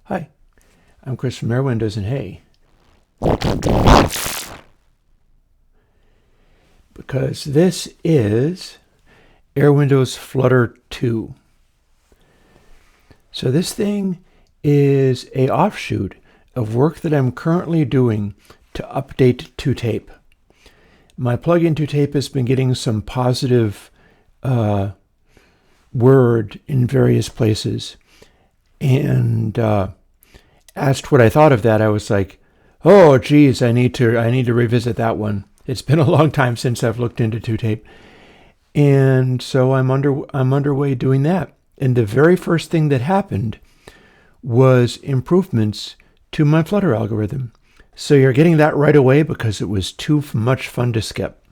Hi, I'm Chris from Airwindows, and hey, because this is Airwindows Flutter2. So this thing is a offshoot of work that I'm currently doing to update ToTape. My plugin ToTape has been getting some positive word in various places, and asked what I thought of that. I was like, oh geez, I need to revisit that one. It's been a long time since I've looked into ToTape, and so I'm underway doing that. And the very first thing that happened was improvements to my Flutter algorithm. So you're getting that right away because it was too much fun to skip.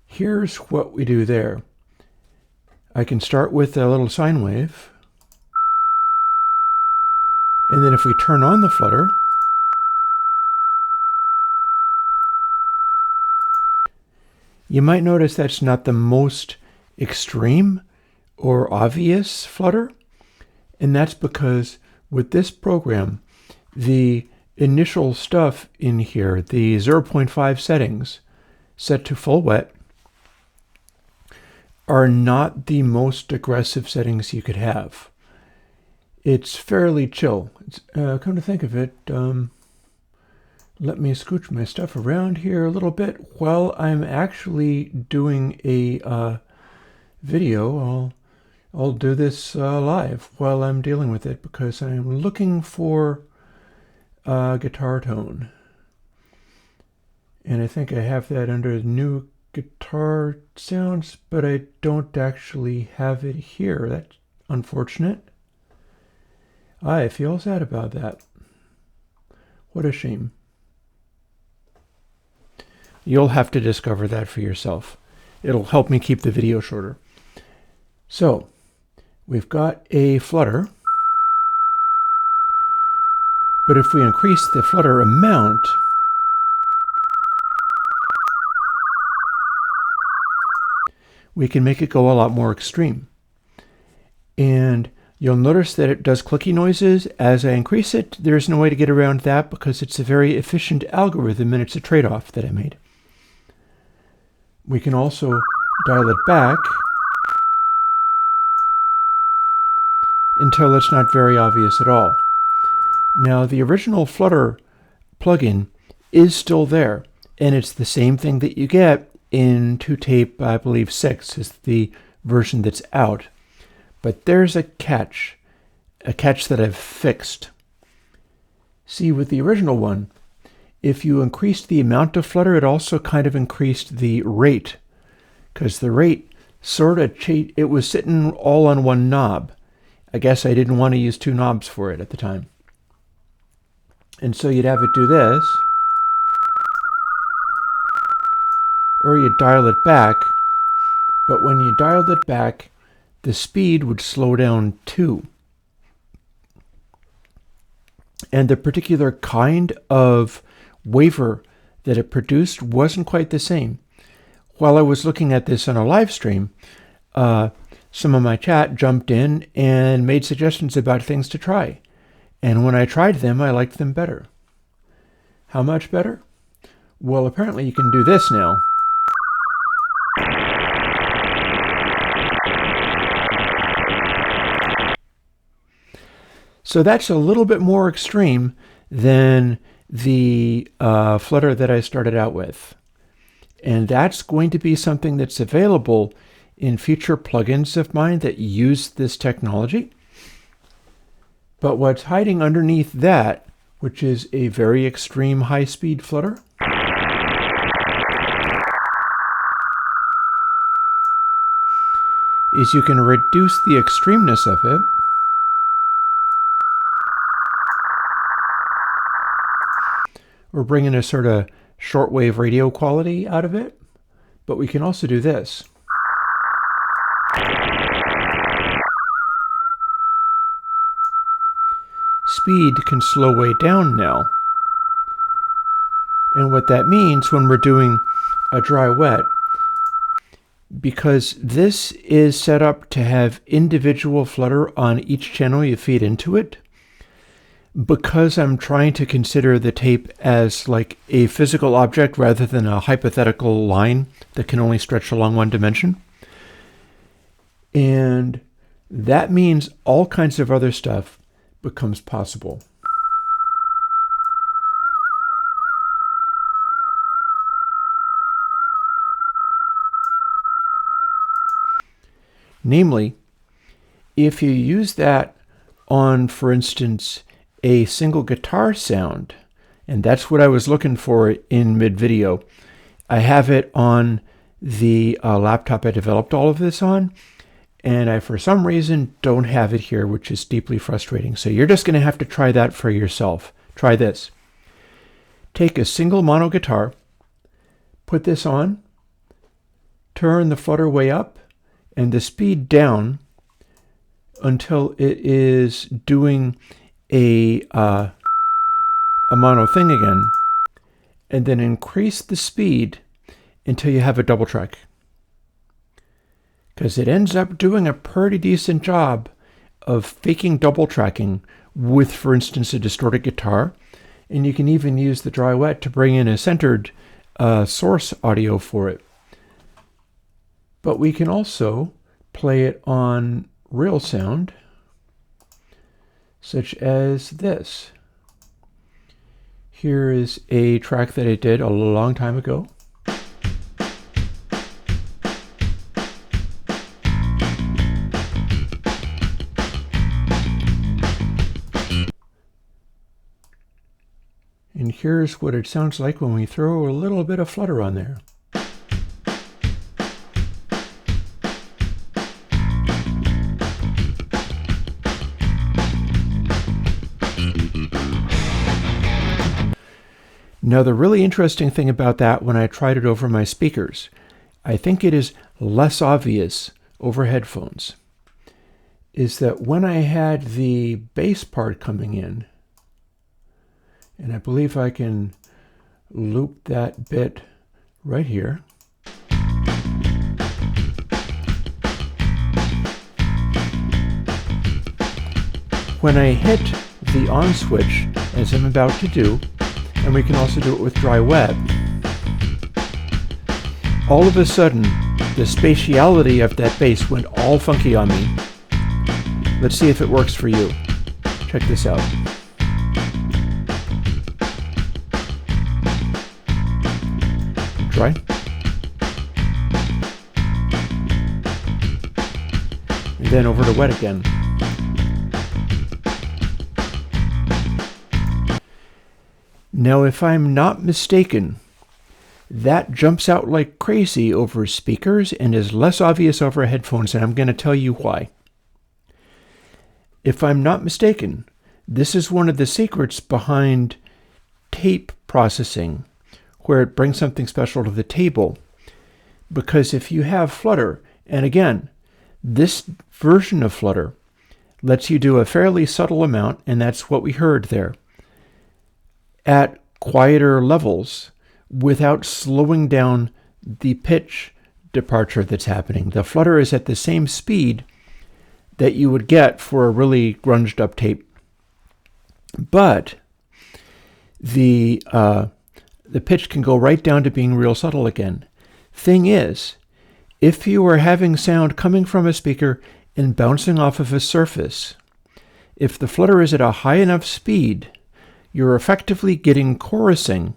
Here's what we do there. I can start with a little sine wave. And then if we turn on the Flutter, you might notice that's not the most extreme or obvious Flutter. And that's because with this program, the initial stuff in here, the 0.5 settings set to full wet, are not the most aggressive settings you could have. It's fairly chill. Come to think of it, let me scooch my stuff around here a little bit while I'm actually doing a video. I'll do this live while I'm dealing with it because I'm looking for a guitar tone. And I think I have that under new guitar sounds, but I don't actually have it here. That's unfortunate. I feel sad about that. What a shame. You'll have to discover that for yourself. It'll help me keep the video shorter. So, we've got a Flutter, but if we increase the Flutter amount, we can make it go a lot more extreme. And you'll notice that it does clicky noises as I increase it. There's no way to get around that because it's a very efficient algorithm and it's a trade-off that I made. We can also dial it back until it's not very obvious at all. Now, the original Flutter plugin is still there, and it's the same thing that you get in ToTape, I believe 6 is the version that's out. But there's a catch that I've fixed. See, with the original one, if you increased the amount of Flutter, it also kind of increased the rate, because the rate sort of it was sitting all on one knob. I guess I didn't want to use two knobs for it at the time. And so you'd have it do this, or you'd dial it back, but when you dialed it back, the speed would slow down too. And the particular kind of waver that it produced wasn't quite the same. While I was looking at this on a live stream, some of my chat jumped in and made suggestions about things to try. And when I tried them, I liked them better. How much better? Well, apparently you can do this now. So that's a little bit more extreme than the Flutter that I started out with. And that's going to be something that's available in future plugins of mine that use this technology. But what's hiding underneath that, which is a very extreme high-speed Flutter, is you can reduce the extremeness of it or bring in a sort of shortwave radio quality out of it. But we can also do this. Speed can slow way down now. And what that means when we're doing a dry wet, because this is set up to have individual Flutter on each channel you feed into it, because I'm trying to consider the tape as like a physical object rather than a hypothetical line that can only stretch along one dimension. And that means all kinds of other stuff becomes possible. Namely, if you use that on, for instance, a single guitar sound, and that's what I was looking for in mid-video. I have it on the laptop I developed all of this on, and I, for some reason, don't have it here, which is deeply frustrating. So you're just going to have to try that for yourself. Try this. Take a single mono guitar, put this on, turn the flutter way up, and the speed down until it is doing a mono thing again, and then increase the speed until you have a double track. Because it ends up doing a pretty decent job of faking double tracking with, for instance, a distorted guitar. And you can even use the dry wet to bring in a centered source audio for it. But we can also play it on real sound, such as this. Here is a track that I did a long time ago. And here's what it sounds like when we throw a little bit of flutter on there. Now, the really interesting thing about that, when I tried it over my speakers, I think it is less obvious over headphones, is that when I had the bass part coming in, and I believe I can loop that bit right here. When I hit the on switch, as I'm about to do, and we can also do it with dry wet, all of a sudden, the spatiality of that bass went all funky on me. Let's see if it works for you. Check this out. Dry. And then over to wet again. Now, if I'm not mistaken, that jumps out like crazy over speakers and is less obvious over headphones, and I'm going to tell you why. If I'm not mistaken, this is one of the secrets behind tape processing, where it brings something special to the table. Because if you have Flutter, and again, this version of Flutter lets you do a fairly subtle amount, and that's what we heard there, at quieter levels without slowing down the pitch departure that's happening. The Flutter is at the same speed that you would get for a really grunged up tape. But the pitch can go right down to being real subtle again. Thing is, if you are having sound coming from a speaker and bouncing off of a surface, if the Flutter is at a high enough speed, you're effectively getting chorusing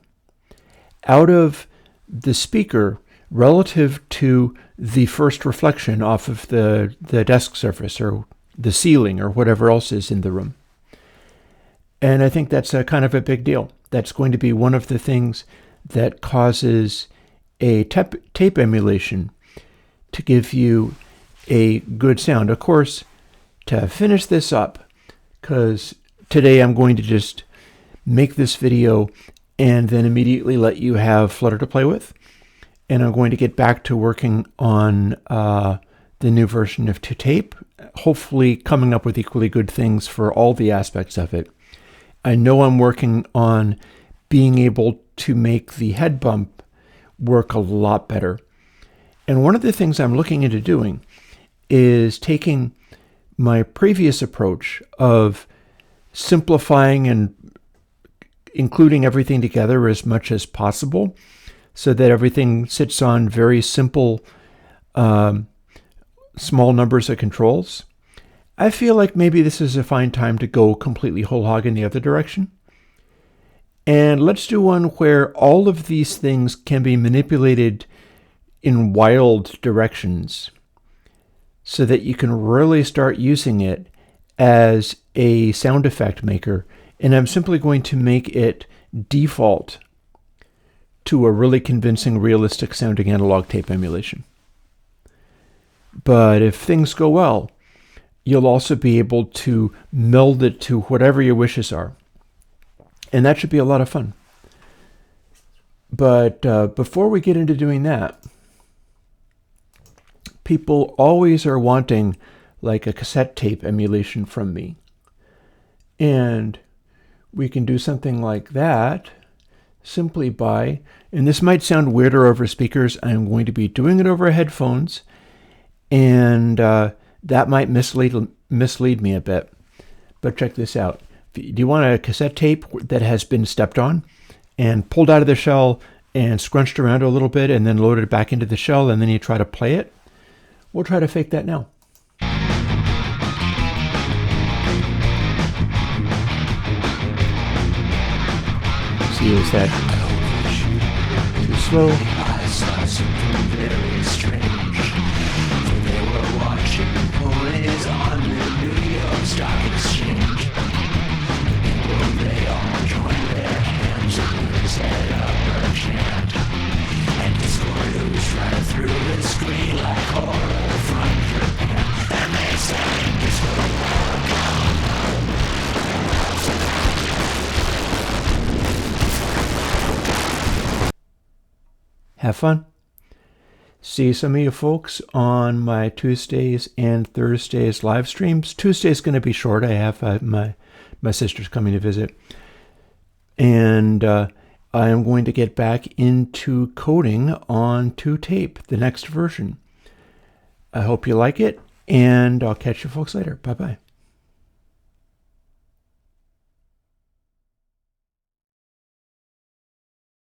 out of the speaker relative to the first reflection off of the desk surface or the ceiling or whatever else is in the room. And I think that's a kind of a big deal. That's going to be one of the things that causes a tape emulation to give you a good sound. Of course, to finish this up, because today I'm going to just make this video and then immediately let you have Flutter to play with. And I'm going to get back to working on the new version of ToTape, hopefully coming up with equally good things for all the aspects of it. I know I'm working on being able to make the head bump work a lot better. And one of the things I'm looking into doing is taking my previous approach of simplifying and including everything together as much as possible so that everything sits on very simple small numbers of controls. I feel like maybe this is a fine time to go completely whole hog in the other direction. And let's do one where all of these things can be manipulated in wild directions so that you can really start using it as a sound effect maker. And I'm simply going to make it default to a really convincing, realistic sounding analog tape emulation. But if things go well, you'll also be able to meld it to whatever your wishes are. And that should be a lot of fun. But before we get into doing that, people always are wanting like a cassette tape emulation from me. And we can do something like that simply by, and this might sound weirder over speakers, I'm going to be doing it over headphones, and that might mislead me a bit. But check this out. Do you want a cassette tape that has been stepped on and pulled out of the shell and scrunched around a little bit and then loaded it back into the shell, and then you try to play it? We'll try to fake that now. See, is that too slow? I saw something very strange when they were watching boys on the New York Stock Exchange. Well, they all joined their hands and set up a chant, and discorders right through the screen like horror from Japan. And they sang this will work out. Have fun. See some of you folks on my Tuesdays and Thursdays live streams. Tuesday's going to be short. I have my sister's coming to visit. And I am going to get back into coding on ToTape, the next version. I hope you like it, and I'll catch you folks later. Bye-bye.